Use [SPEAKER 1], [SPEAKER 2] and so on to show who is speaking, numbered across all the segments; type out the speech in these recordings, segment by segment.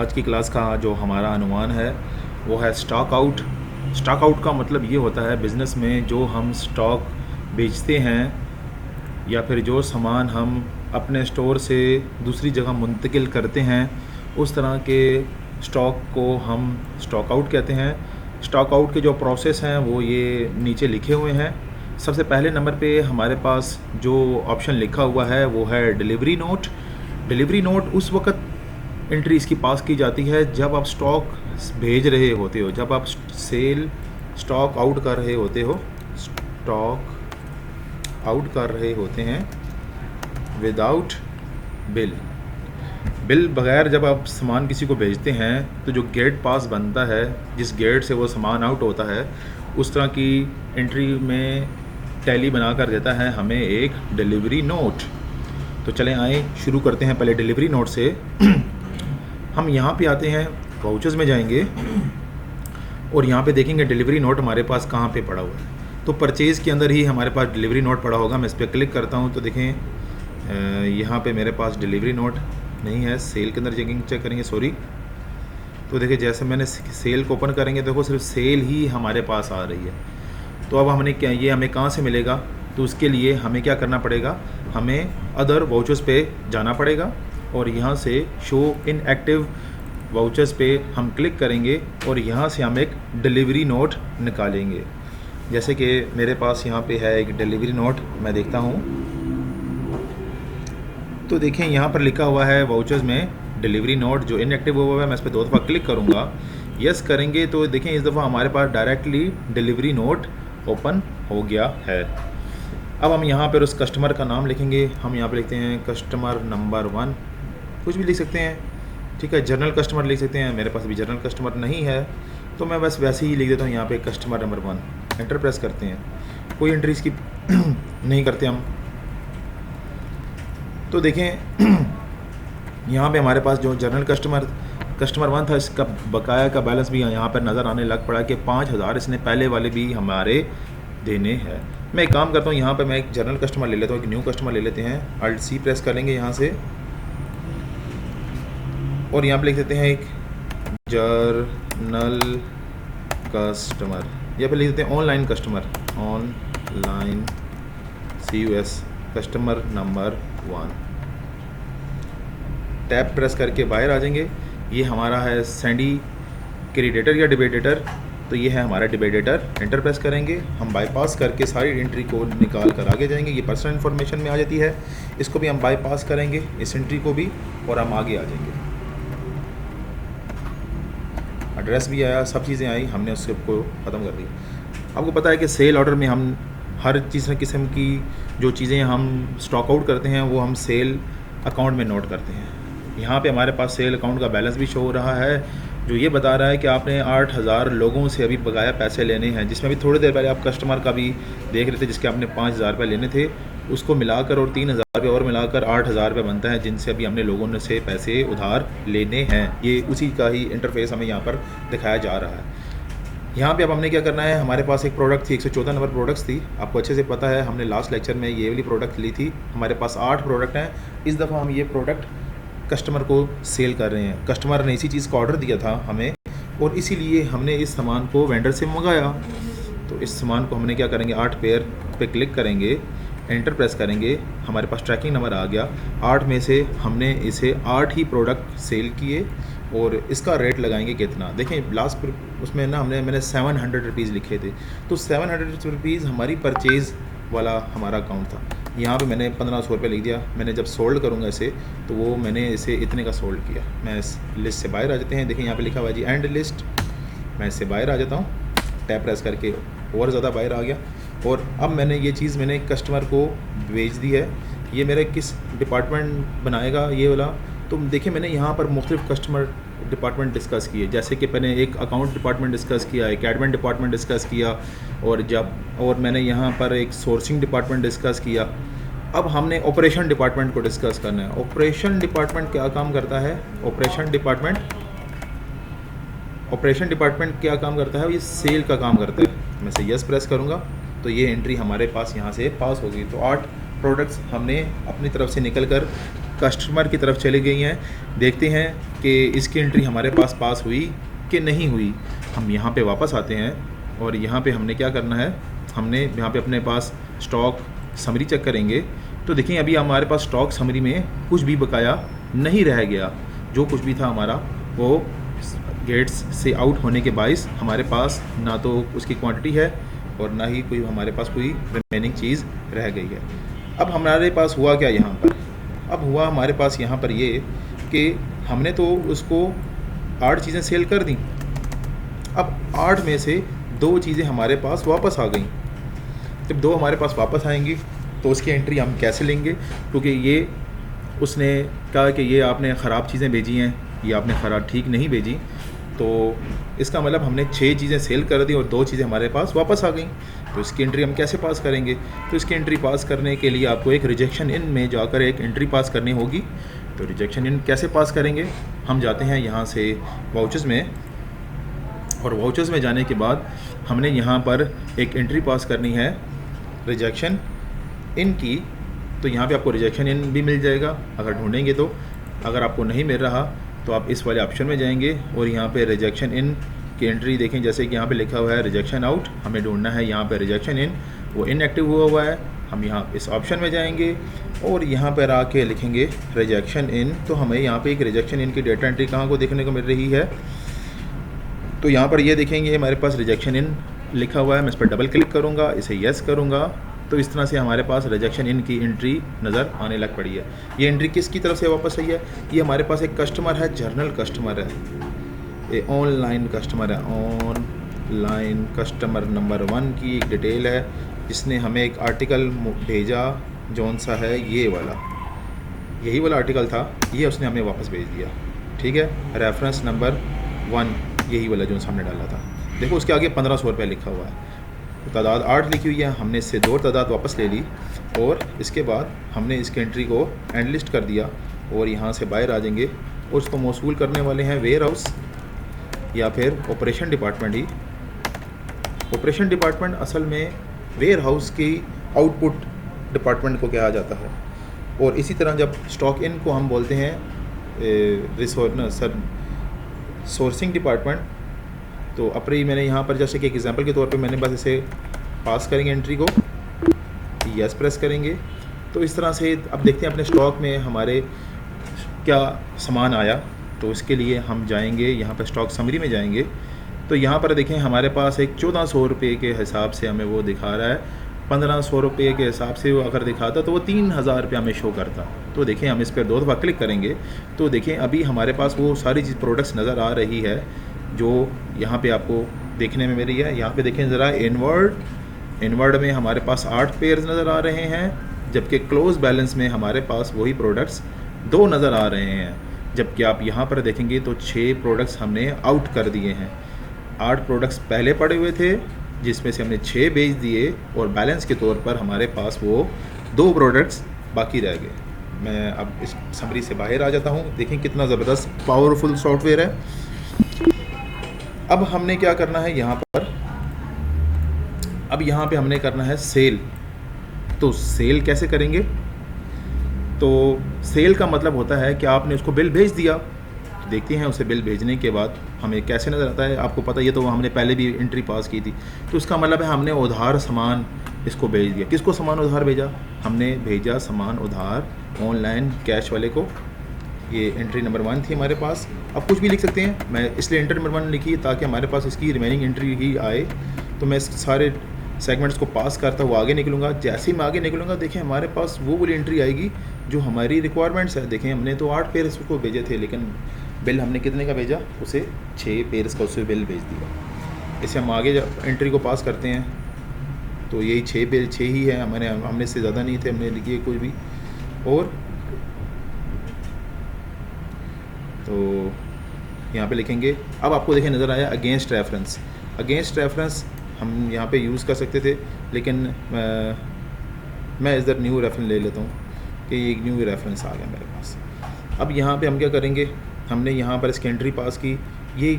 [SPEAKER 1] आज की क्लास का जो हमारा अनुमान है वो है स्टॉक आउट। स्टॉक आउट का मतलब ये होता है बिज़नेस में जो हम स्टॉक बेचते हैं या फिर जो सामान हम अपने स्टोर से दूसरी जगह मुंतकिल करते हैं, उस तरह के स्टॉक को हम स्टॉक आउट कहते हैं। स्टॉक आउट के जो प्रोसेस हैं वो ये नीचे लिखे हुए हैं। सबसे पहले नंबर पे हमारे पास जो ऑप्शन लिखा हुआ है वो है डिलीवरी नोट। डिलीवरी नोट उस वक्त एंट्री इसकी पास की जाती है जब आप स्टॉक भेज रहे होते हो, जब आप स्टॉक आउट कर रहे होते हो, स्टॉक आउट कर रहे होते हैं विदाउट बिल। बिल बगैर जब आप सामान किसी को भेजते हैं तो जो गेट पास बनता है, जिस गेट से वो सामान आउट होता है, उस तरह की एंट्री में टैली बना कर देता है हमें एक डिलीवरी नोट। तो चलें आए शुरू करते हैं पहले डिलीवरी नोट से। हम यहाँ पे आते हैं, वाउचर्स में जाएंगे और यहाँ पे देखेंगे डिलीवरी नोट हमारे पास कहाँ पे पड़ा हुआ है। तो परचेज़ के अंदर ही हमारे पास डिलीवरी नोट पड़ा होगा। मैं इस पर क्लिक करता हूँ तो देखें यहाँ पे मेरे पास डिलीवरी नोट नहीं है। सेल के अंदर चेक करेंगे, सॉरी। तो देखिए जैसे मैंने सेल को ओपन करेंगे, देखो सिर्फ सेल ही हमारे पास आ रही है। तो अब हमने क्या, ये हमें कहाँ से मिलेगा? तो उसके लिए हमें क्या करना पड़ेगा, हमें अदर वाउचर्स पे जाना पड़ेगा और यहाँ से शो इन एक्टिव वाउचर्स पे हम क्लिक करेंगे और यहाँ से हम एक डिलीवरी नोट निकालेंगे। जैसे कि मेरे पास यहाँ पे है एक डिलीवरी नोट, मैं देखता हूँ। तो देखें यहाँ पर लिखा हुआ है वाउचर्स में डिलीवरी नोट जो इनएक्टिव हुआ है। मैं इस पर 2 दफ़ा क्लिक करूँगा, यस करेंगे तो देखें इस दफ़ा हमारे पास डायरेक्टली डिलीवरी नोट ओपन हो गया है। अब हम यहाँ पर उस कस्टमर का नाम लिखेंगे। हम यहाँ पर लिखते हैं कस्टमर नंबर 1, कुछ भी लिख सकते हैं, ठीक है। जनरल कस्टमर लिख सकते हैं, मेरे पास अभी जनरल कस्टमर नहीं है तो मैं बस वैसे ही लिख देता हूँ यहाँ पे कस्टमर नंबर 1। एंटर प्रेस करते हैं, कोई एंट्री इसकी नहीं करते हम। तो देखें यहाँ पे हमारे पास जो जनरल कस्टमर 1 था, इसका बकाया का बैलेंस भी यहाँ पर नज़र आने लग पड़ा कि 5000 इसने पहले वाले भी हमारे देने हैं। मैं एक काम करता हूँ, यहाँ पर मैं एक जनरल कस्टमर ले लेता हूँ, एक न्यू कस्टमर ले लेते हैं। Alt C प्रेस करेंगे यहाँ से और यहाँ पे लिख देते हैं एक जर्नल कस्टमर, या फिर लिख देते हैं online customer, online CUS customer number 1। Tab press करके बाहर आ जाएंगे। ये हमारा है सैंडी क्रेडिटर या डिबेटेटर, तो ये है हमारा डिबेटेटर। एंटर प्रेस करेंगे, हम बाईपास करके सारी एंट्री को निकाल कर आगे जाएंगे। ये पर्सनल इन्फॉर्मेशन में आ जाती है, इसको भी हम बाईपास करेंगे, इस एंट्री को भी, और हम आगे आ जाएंगे। एड्रेस भी आया, सब चीज़ें आई, हमने उसको ख़त्म कर दिया। आपको पता है कि सेल ऑर्डर में हम हर किस्म की जो चीज़ें हम स्टॉक आउट करते हैं वो हम सेल अकाउंट में नोट करते हैं। यहाँ पे हमारे पास सेल अकाउंट का बैलेंस भी शो हो रहा है, जो ये बता रहा है कि आपने 8000 लोगों से अभी बकाया पैसे लेने हैं, जिसमें भी थोड़ी देर पहले आप कस्टमर का भी देख रहे थे जिसके आपने 5000 रुपये लेने थे, उसको मिलाकर और 3000 रुपये और मिलाकर 8000 रुपये बनता है, जिनसे अभी हमने लोगों से पैसे उधार लेने हैं। ये उसी का ही इंटरफेस हमें यहाँ पर दिखाया जा रहा है। यहाँ पे अब हमने क्या करना है, हमारे पास एक प्रोडक्ट थी, 114 नंबर प्रोडक्ट्स थी, आपको अच्छे से पता है, हमने लास्ट लेक्चर में ये वाली प्रोडक्ट ली थी। हमारे पास 8 प्रोडक्ट हैं। इस दफ़ा हम ये प्रोडक्ट कस्टमर को सेल कर रहे हैं। कस्टमर ने इसी चीज़ का ऑर्डर दिया था हमें और इसीलिए हमने इस सामान को वेंडर से मंगाया। तो इस सामान को हमने क्या करेंगे, 8 पेयर पे क्लिक करेंगे, एंटर प्रेस करेंगे, हमारे पास ट्रैकिंग नंबर आ गया। 8 में से हमने इसे 8 ही प्रोडक्ट सेल किए और इसका रेट लगाएंगे कितना। देखें लास्ट उसमें ना मैंने 700 रुपीज़ लिखे थे, तो 700 रुपीज़ हमारी परचेज़ वाला हमारा अकाउंट था। यहाँ पे मैंने 1500 रुपये लिख दिया। मैंने जब सोल्ड करूँगा इसे तो वो मैंने इसे इतने का सोल्ड किया। मैं इस लिस्ट से बाहर आ जाते हैं, देखें यहाँ पे लिखा हुआ है जी एंड लिस्ट। मैं इससे बाहर आ जाता हूँ, टैप प्रेस करके और ज़्यादा बाहर आ गया। और अब मैंने ये चीज़ मैंने कस्टमर को भेज दी है। ये मेरे किस डिपार्टमेंट बनाएगा ये वाला, तो देखिए मैंने यहाँ पर मुख्तलिफ कस्टमर डिपार्टमेंट डिस्कस किए, जैसे कि मैंने एक अकाउंट डिपार्टमेंट डिस्कस किया, एक एडमिन डिपार्टमेंट डिस्कस किया और मैंने यहाँ पर एक सोर्सिंग डिपार्टमेंट डिस्कस किया। अब हमने ऑपरेशन डिपार्टमेंट को डिस्कस करना है। ऑपरेशन डिपार्टमेंट क्या काम करता है, ऑपरेशन डिपार्टमेंट क्या काम करता है, ये सेल का काम करता है। मैं से यस प्रेस करूँगा तो ये एंट्री हमारे पास यहाँ से पास होगी। तो 8 प्रोडक्ट्स हमने अपनी तरफ से निकल कर कस्टमर की तरफ चली गई हैं। देखते हैं कि इसकी एंट्री हमारे पास हुई कि नहीं हुई। हम यहाँ पे वापस आते हैं और यहाँ पे हमने क्या करना है, हमने यहाँ पे अपने पास स्टॉक समरी चेक करेंगे। तो देखें अभी हमारे पास स्टॉक समरी में कुछ भी बकाया नहीं रह गया। जो कुछ भी था हमारा वो गेट्स से आउट होने के बाइस हमारे पास ना तो उसकी क्वांटिटी है और ना ही कोई हमारे पास कोई रिमेनिंग चीज़ रह गई है। अब हमारे पास हुआ क्या यहाँ पर, अब हुआ हमारे पास यहाँ पर ये कि हमने तो उसको 8 चीज़ें सेल कर दी। अब 8 में से 2 चीज़ें हमारे पास वापस आ गई। जब 2 हमारे पास वापस आएंगी तो उसकी एंट्री हम कैसे लेंगे, क्योंकि ये उसने कहा कि ये आपने ख़राब चीज़ें भेजी हैं, ये आपने ख़राब ठीक नहीं भेजी। तो इसका मतलब हमने 6 चीज़ें सेल कर दी और 2 चीज़ें हमारे पास वापस आ गई। तो इसकी एंट्री हम कैसे पास करेंगे? तो इसकी एंट्री पास करने के लिए आपको एक रिजेक्शन इन में जाकर एक एंट्री पास करनी होगी। तो रिजेक्शन इन कैसे पास करेंगे? हम जाते हैं यहाँ से वाउचर्स में, और वाउचर्स में जाने के बाद हमने यहाँ पर एक एंट्री पास करनी है रिजेक्शन इन की। तो यहाँ पे आपको रिजेक्शन इन भी मिल जाएगा अगर ढूंढेंगे तो। अगर आपको नहीं मिल रहा तो आप इस वाले ऑप्शन में जाएंगे और यहाँ पे रिजेक्शन इन की एंट्री देखें। जैसे कि यहाँ पे लिखा हुआ है रिजेक्शन आउट, हमें ढूंढना है यहाँ पे रिजेक्शन इन, वो इनएक्टिव हुआ है। हम यहाँ इस ऑप्शन में जाएंगे और यहाँ पर आके लिखेंगे रिजेक्शन इन। तो हमें यहाँ पे एक रिजेक्शन इन की डेटा एंट्री कहाँ को देखने को मिल रही है, तो यहाँ पर ये देखेंगे हमारे पास रिजेक्शन इन लिखा हुआ है। मैं इस पर डबल क्लिक करूँगा, इसे येस करूँगा, तो इस तरह से हमारे पास रिजेक्शन इन की एंट्री नज़र आने लग पड़ी है। ये एंट्री किसकी तरफ से वापस आई है? ये हमारे पास एक कस्टमर है, जर्नल कस्टमर है, ये ऑनलाइन कस्टमर है, ऑनलाइन कस्टमर नंबर 1 की एक डिटेल है, जिसने हमें एक आर्टिकल भेजा, जौन सा है ये वाला, यही वाला आर्टिकल था, ये उसने हमें वापस भेज दिया। ठीक है, रेफरेंस नंबर 1 यही वाला जो हमने डाला था। देखो उसके आगे 1500 रुपये लिखा हुआ है, तो तादाद 8 लिखी हुई है। हमने इससे 2 तादाद वापस ले ली और इसके बाद हमने इसकी एंट्री को एंड लिस्ट कर दिया और यहाँ से बाहर आ जाएंगे और उसको मौसूल करने वाले हैं वेयर हाउस या फिर ऑपरेशन डिपार्टमेंट ही। ऑपरेशन डिपार्टमेंट असल में वेयर हाउस की आउटपुट डिपार्टमेंट को कहा जाता है। और इसी तरह जब स्टॉक इन को हम बोलते हैं सोर्सिंग डिपार्टमेंट। तो अपनी मैंने यहाँ पर जैसे कि एग्जांपल के तौर पे मैंने बस इसे पास करेंगे एंट्री को, यस प्रेस करेंगे। तो इस तरह से अब देखते हैं अपने स्टॉक में हमारे क्या सामान आया। तो इसके लिए हम जाएंगे यहाँ पर स्टॉक समरी में जाएंगे। तो यहाँ पर देखें हमारे पास एक 1400 रुपये के हिसाब से हमें वो दिखा रहा है। 1500 रुपये के हिसाब से वो अगर दिखाता तो वो 3000 रुपया हमें शो करता। तो देखें हम इस पर 2 दफ़ा क्लिक करेंगे तो देखें अभी हमारे पास वो सारी चीज़ प्रोडक्ट्स नज़र आ रही है जो यहाँ पे आपको देखने में मिली है। यहाँ पे देखें ज़रा इनवर्ड में हमारे पास 8 पेयर्स नज़र आ रहे हैं, जबकि क्लोज बैलेंस में हमारे पास वही प्रोडक्ट्स 2 नज़र आ रहे हैं। जबकि आप यहाँ पर देखेंगे तो 6 प्रोडक्ट्स हमने आउट कर दिए हैं। 8 प्रोडक्ट्स पहले पड़े हुए थे जिसमें से हमने 6 बेच दिए और बैलेंस के तौर पर हमारे पास वो 2 प्रोडक्ट्स बाकी रह गए। मैं अब इस समरी से बाहर आ जाता हूँ। देखें कितना ज़बरदस्त पावरफुल सॉफ्टवेयर है। अब हमने क्या करना है यहाँ पर, अब यहाँ पे हमने करना है सेल। तो सेल कैसे करेंगे? तो सेल का मतलब होता है कि आपने उसको बिल भेज दिया। तो देखते हैं उसे बिल भेजने के बाद हमें कैसे नज़र आता है। आपको पता ये तो हमने पहले भी एंट्री पास की थी। तो उसका मतलब है हमने उधार सामान इसको भेज दिया। किसको सामान उधार भेजा? हमने भेजा सामान उधार ऑनलाइन कैश वाले को। ये एंट्री नंबर 1 थी हमारे पास। अब कुछ भी लिख सकते हैं, मैं इसलिए एंट्री नंबर 1 लिखी ताकि हमारे पास इसकी रिमेनिंग एंट्री ही आए। तो मैं इस सारे सेगमेंट्स को पास करता हुआ आगे निकलूँगा। जैसे ही मैं आगे निकलूँगा देखें हमारे पास वो वाली एंट्री आएगी जो हमारी रिक्वायरमेंट्स है। देखें हमने तो 8 पेयर्स को भेजे थे, लेकिन बिल हमने कितने का भेजा? उसे 6 पेयर्स का उसे बिल भेज दिया। इसे हम आगे जब एंट्री को पास करते हैं तो यही 6 बिल 6 ही है हमने इससे ज़्यादा नहीं थे हमने लिखी है कुछ भी। और तो यहाँ पे लिखेंगे। अब आपको देखें नज़र आया अगेंस्ट रेफरेंस। अगेंस्ट रेफरेंस हम यहाँ पे यूज़ कर सकते थे, लेकिन मैं इधर न्यू रेफरेंस ले लेता हूँ कि एक न्यू रेफरेंस आ गया मेरे पास। अब यहाँ पे हम क्या करेंगे, हमने यहाँ पर इसकी एंट्री पास की। ये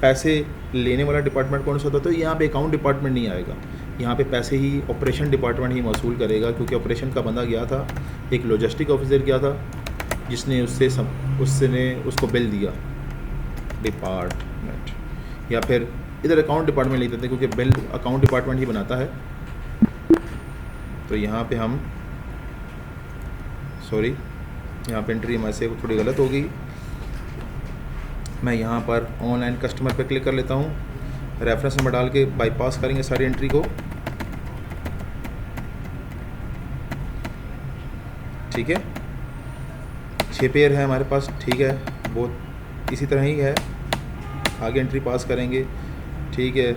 [SPEAKER 1] पैसे लेने वाला डिपार्टमेंट कौन सा होता है? तो यहाँ पे अकाउंट डिपार्टमेंट नहीं आएगा। यहाँ पे पैसे ही ऑपरेशन डिपार्टमेंट ही वसूल करेगा, क्योंकि ऑपरेशन का बंदा गया था, एक लॉजिस्टिक ऑफिसर गया था, जिसने उसने उसको बिल दिया डिपार्टमेंट, या फिर इधर अकाउंट डिपार्टमेंट लिख देते हैं क्योंकि बिल अकाउंट डिपार्टमेंट ही बनाता है। तो यहाँ पे हम सॉरी, यहाँ पे एंट्री हमारे से थोड़ी गलत हो गई। मैं यहाँ पर ऑनलाइन कस्टमर पे क्लिक कर लेता हूँ, रेफरेंस नंबर डाल के बाईपास करेंगे सारी एंट्री को। ठीक है, 6 पेयर है हमारे पास, ठीक है, बहुत इसी तरह ही है। आगे एंट्री पास करेंगे, ठीक है।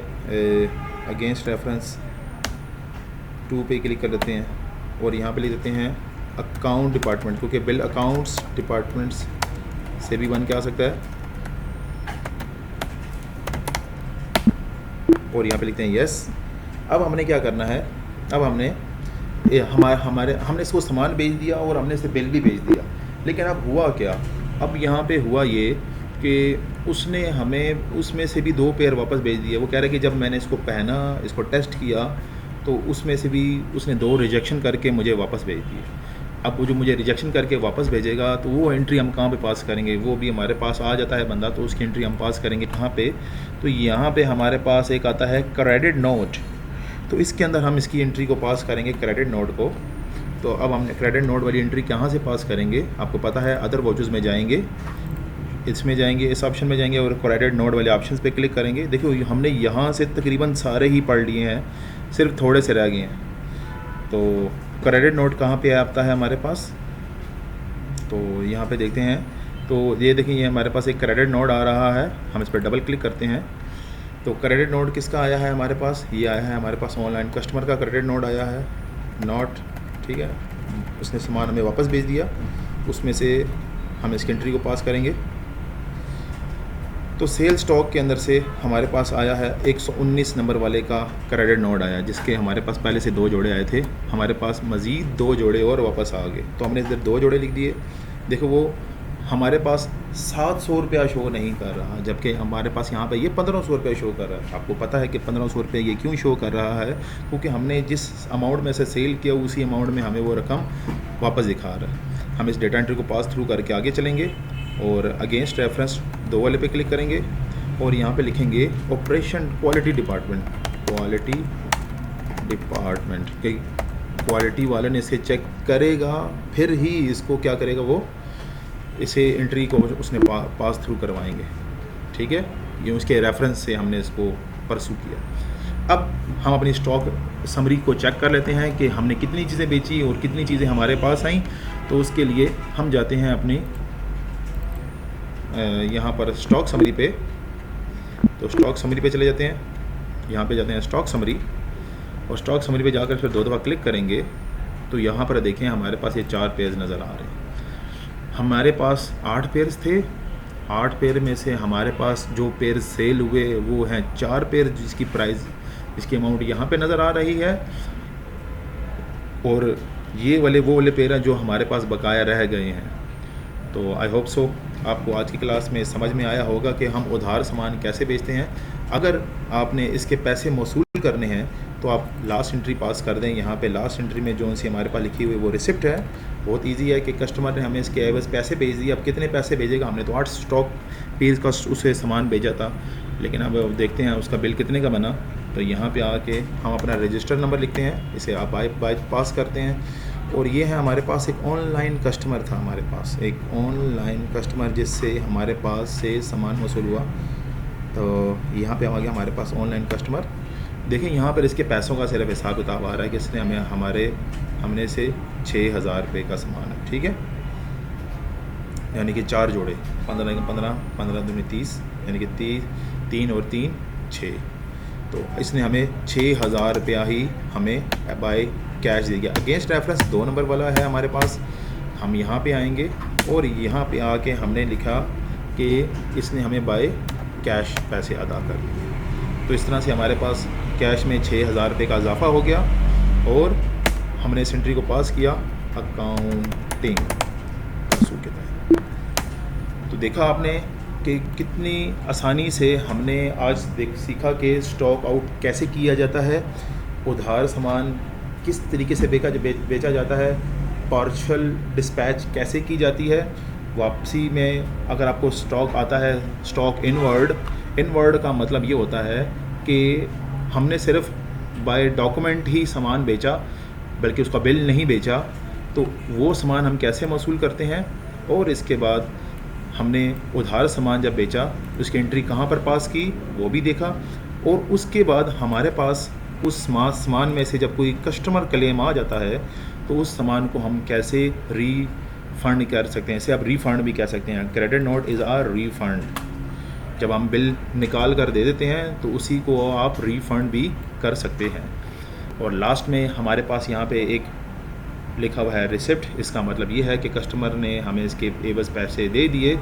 [SPEAKER 1] अगेंस्ट रेफरेंस 2 पे क्लिक कर लेते हैं और यहाँ पे लिख देते हैं अकाउंट डिपार्टमेंट, क्योंकि बिल अकाउंट्स डिपार्टमेंट्स से भी बन के आ सकता है। और यहाँ पे लिखते हैं यस। अब हमने क्या करना है, अब हमने हमने इसको सामान भेज दिया और हमने इसे बिल भी भेज दिया। लेकिन अब हुआ क्या, अब यहाँ पे हुआ ये कि उसने हमें उसमें से भी 2 पेयर वापस भेज दिए। वो कह रहा है कि जब मैंने इसको पहना, इसको टेस्ट किया, तो उसमें से भी उसने 2 रिजेक्शन करके मुझे वापस भेज दिए। अब वो जो मुझे रिजेक्शन करके वापस भेजेगा, तो वो एंट्री हम कहाँ पे पास करेंगे? वो भी हमारे पास आ जाता है बंदा, तो उसकी एंट्री हम पास करेंगे कहाँ पे? तो यहाँ पे हमारे पास एक आता है क्रेडिट नोट, तो इसके अंदर हम इसकी एंट्री को पास करेंगे, क्रेडिट नोट को। तो अब हमने क्रेडिट नोट वाली एंट्री कहाँ से पास करेंगे? आपको पता है, अदर वॉचेस में जाएंगे, इसमें जाएंगे, इस ऑप्शन में जाएंगे और क्रेडिट नोट वाले ऑप्शन पे क्लिक करेंगे। देखो हमने यहाँ से तकरीबन सारे ही पढ़ लिए हैं, सिर्फ थोड़े से रह गए हैं। तो क्रेडिट नोट कहाँ पे आता है हमारे पास? तो यहाँ पे देखते हैं, तो ये देखिए, ये हमारे पास एक क्रेडिट नोट आ रहा है, हम इस पर डबल क्लिक करते हैं। तो क्रेडिट नोट किसका आया है हमारे पास? ये आया है हमारे पास ऑनलाइन कस्टमर का क्रेडिट नोट आया है, नोट, ठीक है। उसने सामान हमें वापस भेज दिया, उसमें से हम इसकी एंट्री को पास करेंगे। तो सेल स्टॉक के अंदर से हमारे पास आया है 119 नंबर वाले का क्रेडिट नोट आया, जिसके हमारे पास पहले से 2 जोड़े आए थे। हमारे पास मज़ीद 2 जोड़े और वापस आ गए, तो हमने इधर 2 जोड़े लिख दिए। देखो वो हमारे पास 700 रुपया शो नहीं कर रहा, जबकि हमारे पास यहाँ पे ये 1500 रुपया शो कर रहा है। आपको पता है कि 1500 रुपये ये क्यों शो कर रहा है? क्योंकि हमने जिस अमाउंट में से सेल किया, उसी अमाउंट में हमें वो रकम वापस दिखा रहा है। हम इस डेटा एंट्री को पास थ्रू करके आगे चलेंगे और अगेंस्ट रेफरेंस 2 वाले पे क्लिक करेंगे और यहाँ पे लिखेंगे operation quality department, quality department. Quality वाले ने इसे चेक करेगा, फिर ही इसको क्या करेगा, वो इसे एंट्री को उसने पास थ्रू करवाएंगे, ठीक है। ये उसके रेफरेंस से हमने इसको परसू किया। अब हम अपनी स्टॉक समरी को चेक कर लेते हैं कि हमने कितनी चीज़ें बेची और कितनी चीज़ें हमारे पास आई। तो उसके लिए हम जाते हैं अपनी यहाँ पर स्टॉक समरी पे, तो स्टॉक समरी पे चले जाते हैं, यहाँ पे जाते हैं स्टॉक समरी, और स्टॉक समरी पे जाकर फिर 2 दफ़ा क्लिक करेंगे। तो यहाँ पर देखें हमारे पास ये 4 पेयर्स नज़र आ रहे हैं। हमारे पास 8 पेयर्स थे, 8 पेयर में से हमारे पास जो पेयर सेल हुए वो हैं 4 पेयर, जिसकी प्राइस, जिसकी अमाउंट यहाँ पे नज़र आ रही है। और ये वो वाले पेयर हैं जो हमारे पास बकाया रह गए हैं। तो आई होप सो आपको आज की क्लास में समझ में आया होगा कि हम उधार सामान कैसे बेचते हैं। अगर आपने इसके पैसे मौसूल करने हैं तो आप लास्ट एंट्री पास कर दें। यहाँ पे लास्ट एंट्री में जो सी हमारे पास लिखी हुई वो रिसिप्ट है। बहुत इजी है कि कस्टमर ने हमें इसके एवज पैसे भेज दिए। अब कितने पैसे भेजेगा? हमने तो 8 स्टॉक पीस का उसे सामान भेजा था, लेकिन अब देखते हैं उसका बिल कितने का बना। तो यहाँ पे आके हम अपना रजिस्टर नंबर लिखते हैं, इसे आप बाई पास करते हैं। और ये है हमारे पास एक ऑनलाइन कस्टमर था, हमारे पास एक ऑनलाइन कस्टमर जिससे हमारे पास से सामान वसूल हुआ। तो यहाँ पे आ गया हमारे पास ऑनलाइन कस्टमर। देखिए यहाँ पर इसके पैसों का सिर्फ हिसाब किताब आ रहा है कि इसने हमने से 6000 रुपये का सामान है, ठीक है। यानी कि 4 जोड़े, 15 दूनी 30, यानी कि 3 और 3 6। तो इसने हमें 6000 रुपया ही हमें बाय कैश दे दिया। अगेंस्ट रेफरेंस 2 नंबर वाला है हमारे पास। हम यहाँ पे आएंगे और यहाँ पे आके हमने लिखा कि इसने हमें बाय कैश पैसे अदा कर दिए। तो इस तरह से हमारे पास कैश में 6000 रुपये का इजाफा हो गया और हमने इस एंट्री को पास किया अकाउंटिंग परसू के तहत। तो देखा आपने कि कितनी आसानी से हमने आज सीखा कि स्टॉक आउट कैसे किया जाता है। उधार सामान किस तरीके से बेचा जाता है, पार्शल डिस्पैच कैसे की जाती है, वापसी में अगर आपको स्टॉक आता है, स्टॉक इनवर्ड का मतलब ये होता है कि हमने सिर्फ बाय डॉक्यूमेंट ही सामान बेचा, बल्कि उसका बिल नहीं बेचा, तो वो सामान हम कैसे वसूल करते हैं, और इसके बाद हमने उधार सामान जब बेचा उसकी एंट्री कहाँ पर पास की वो भी देखा, और उसके बाद हमारे पास उस सामान में से जब कोई कस्टमर क्लेम आ जाता है तो उस सामान को हम कैसे रीफंड कर सकते हैं। इसे आप रीफंड भी कह सकते हैं। Credit note is a refund. जब हम बिल निकाल कर दे देते हैं तो उसी को आप रीफंड भी कर सकते हैं। और लास्ट में हमारे पास यहाँ पे एक लिखा हुआ है रिसिप्ट। इसका मतलब ये है कि कस्टमर ने हमें इसके एवज़ पैसे दे दिए।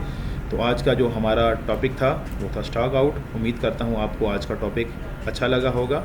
[SPEAKER 1] तो आज का जो हमारा टॉपिक था वो था स्टॉक आउट। उम्मीद करता हूँ आपको आज का टॉपिक अच्छा लगा होगा।